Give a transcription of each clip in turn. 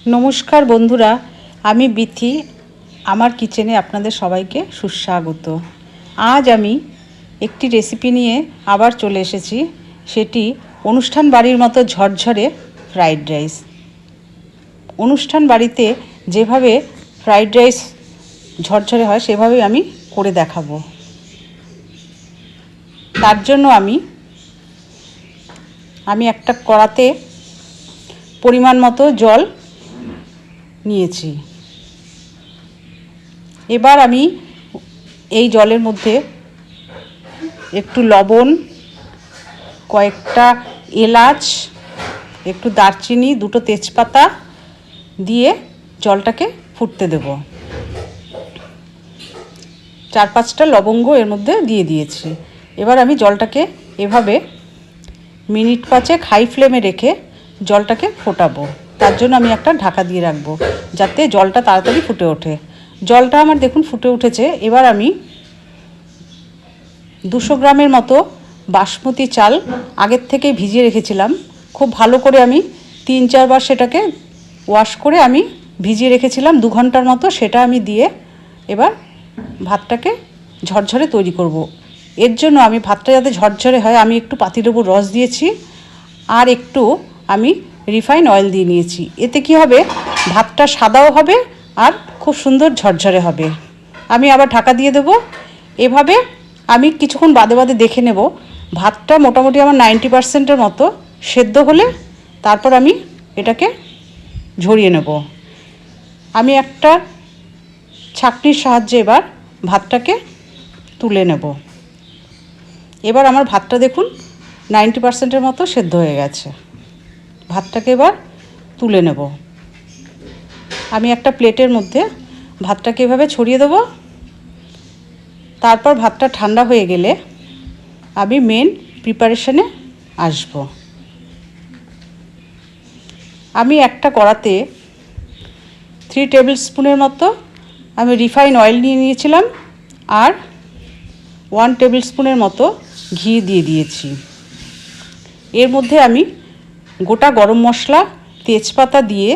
নমস্কার বন্ধুরা, আমি বিথি। আমার কিচেনে আপনাদের সবাইকে সুস্বাগত। আজ আমি একটি রেসিপি নিয়ে আবার চলে এসেছি। সেটি অনুষ্ঠান বাড়ির মতো ঝরঝরে ফ্রাইড রাইস। অনুষ্ঠান বাড়িতে যেভাবে ফ্রাইড রাইস ঝরঝরে হয় সেভাবেই আমি করে দেখাবো। তার জন্য আমি একটা কড়াতে পরিমাণ মতো জল নিয়েছি। এবার আমি এই জলের মধ্যে একটু লবণ, কয়েকটা এলাচ, একটু দারচিনি, দুটো তেজপাতা দিয়ে জলটাকে ফুটতে দেব। 4-5টা লবঙ্গ এর মধ্যে দিয়ে দিয়েছি। এবার আমি জলটাকে এভাবে মিনিট 5 হাই ফ্লেমে রেখে জলটাকে ফোটাবো। তার জন্য আমি একটা ঢাকা দিয়ে রাখবো যাতে জলটা তাড়াতাড়ি ফুটে ওঠে। জলটা আমার দেখুন ফুটে উঠেছে। এবার আমি 200 গ্রামের মতো বাসমতি চাল আগের থেকে ভিজিয়ে রেখেছিলাম। খুব ভালো করে আমি 3-4 বার সেটাকে ওয়াশ করে আমি ভিজিয়ে রেখেছিলাম 2 ঘন্টার মতো। সেটা আমি দিয়ে এবার ভাতটাকে ঝরঝরে তৈরি করব। এর জন্য আমি ভাতটা যাতে ঝরঝরে হয় আমি একটু পাতিলেবুর রস দিয়েছি আর একটু আমি রিফাইন অয়েল দিয়ে নিয়েছি। এতে কি হবে, ভাতটা সাদাও হবে আর খুব সুন্দর ঝরঝরে হবে। আমি আবার ঢাকা দিয়ে দেব। এভাবে আমি কিছুক্ষণ বাদে বাদে দেখে নেব। ভাতটা মোটামুটি আমার 90%-এর মতো সেদ্ধ হলে তারপর আমি এটাকে ঝরিয়ে নেব। আমি একটা ছাঁকনির সাহায্যে এবার ভাতটাকে তুলে নেব। এবার আমার ভাতটা দেখুন 90%-এর মতো সেদ্ধ হয়ে গেছে। ভাতটাকে এবার তুলে নেব। আমি একটা প্লেটের মধ্যে ভাতটাকে এভাবে ছড়িয়ে দেব। তারপর ভাতটা ঠান্ডা হয়ে গেলে আমি মেন প্রিপারেশনে আসব। আমি একটা কড়াতে 3 টেবিল স্পুনের মতো আমি রিফাইন অয়েল নিয়ে নিয়েছিলাম আর 1 টেবিল স্পুনের মতো ঘি দিয়ে দিয়েছি। এর মধ্যে আমি গোটা গরম মশলা, তেজপাতা দিয়ে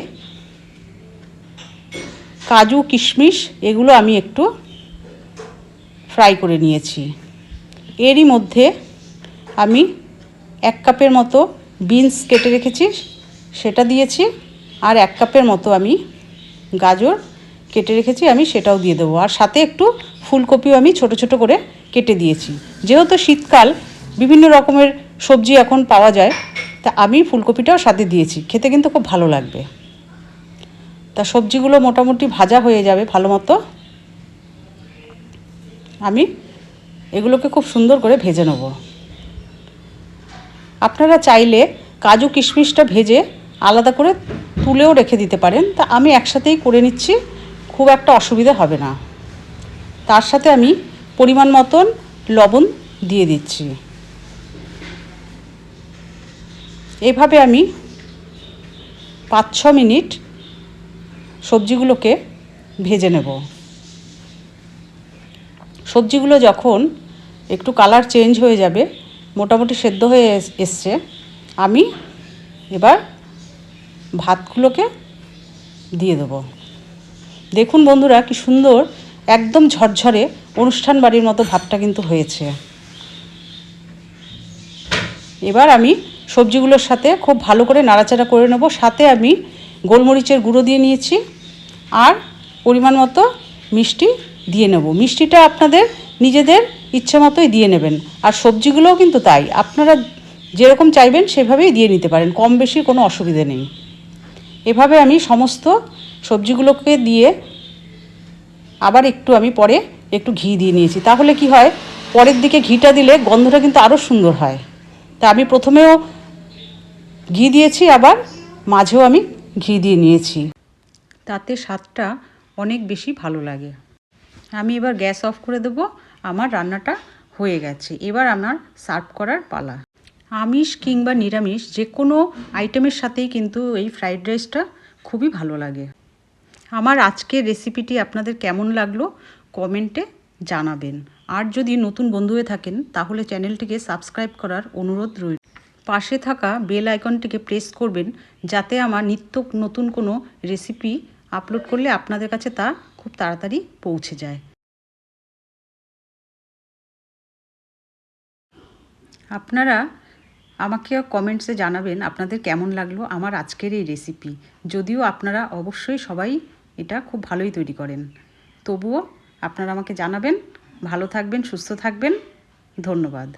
কাজু, কিশমিশ এগুলো আমি একটু ফ্রাই করে নিয়েছি। এরই মধ্যে আমি 1 কাপের মতো বিনস কেটে রেখেছি সেটা দিয়েছি আর 1 কাপের মতো আমি গাজর কেটে রেখেছি আমি সেটাও দিয়ে দেবো। আর সাথে একটু ফুলকপিও আমি ছোট ছোট করে কেটে দিয়েছি। যেহেতু শীতকাল বিভিন্ন রকমের সবজি এখন পাওয়া যায়, তা আমি ফুলকপিটাও সাথে দিয়েছি। খেতে কিন্তু খুব ভালো লাগবে। তা সবজিগুলো মোটামুটি ভাজা হয়ে যাবে ভালো মতো। আমি এগুলোকে খুব সুন্দর করে ভেজে নেব। আপনারা চাইলে কাজু কিশমিশটা ভেজে আলাদা করে তুলেও রেখে দিতে পারেন। তা আমি একসাথেই করে নিচ্ছি, খুব একটা অসুবিধা হবে না। তার সাথে আমি পরিমাণ মতন লবণ দিয়ে দিচ্ছি। এভাবে আমি 5-6 মিনিট সবজিগুলোকে ভেজে নেব। সবজিগুলো যখন একটু কালার চেঞ্জ হয়ে যাবে, মোটামুটি সেদ্ধ হয়ে এসছে, আমি এবার ভাতগুলোকে দিয়ে দেব। দেখুন বন্ধুরা কি সুন্দর একদম ঝরঝরে অনুষ্ঠান বাড়ির মতো ভাতটা কিন্তু হয়েছে। এবার আমি সবজিগুলোর সাথে খুব ভালো করে নাড়াচাড়া করে নেব। সাথে আমি গোলমরিচের গুঁড়ো দিয়ে নিয়েছি আর পরিমাণ মতো মিষ্টি দিয়ে নেব। মিষ্টিটা আপনাদের নিজেদের ইচ্ছে মতোই দিয়ে নেবেন। আর সবজিগুলোও কিন্তু তাই, আপনারা যেরকম চাইবেন সেভাবেই দিয়ে নিতে পারেন, কম বেশি কোনো অসুবিধে নেই। এভাবে আমি সমস্ত সবজিগুলোকে দিয়ে আবার আমি পরে একটু ঘি দিয়ে নিয়েছি। তাহলে কি হয়, পরের দিকে ঘিটা দিলে গন্ধটা কিন্তু আরও সুন্দর হয়। তা আমি প্রথমেও ঘি দিয়েছি, আবার মাঝেও আমি ঘি দিয়ে নিয়েছি, তাতে স্বাদটা অনেক বেশি ভালো লাগে। আমি এবার গ্যাস অফ করে দেব। আমার রান্নাটা হয়ে গেছে। এবার আমার সার্ভ করার পালা। আমিষ কিংবা নিরামিষ যে কোনো আইটেমের সাথেই কিন্তু এই ফ্রাইড রাইসটা খুবই ভালো লাগে। আমার আজকের রেসিপিটি আপনাদের কেমন লাগলো কমেন্টে জানাবেন। আর যদি নতুন বন্ধু হয়ে থাকেন তাহলে চ্যানেলটিকে সাবস্ক্রাইব করার অনুরোধ রইল। পাশে থাকা বেল আইকনটিকে প্রেস করবেন, যাতে আমার নিত্য নতুন কোনো রেসিপি আপলোড করলে আপনাদের কাছে তা খুব তাড়াতাড়ি পৌঁছে যায়। আপনারা আমাকে কমেন্টসে জানাবেন আপনাদের কেমন লাগলো আমার আজকের এই রেসিপি। যদিও আপনারা অবশ্যই সবাই এটা খুব ভালোই তৈরি করেন, তবুও আপনারা আমাকে জানাবেন। ভালো থাকবেন, সুস্থ থাকবেন। ধন্যবাদ।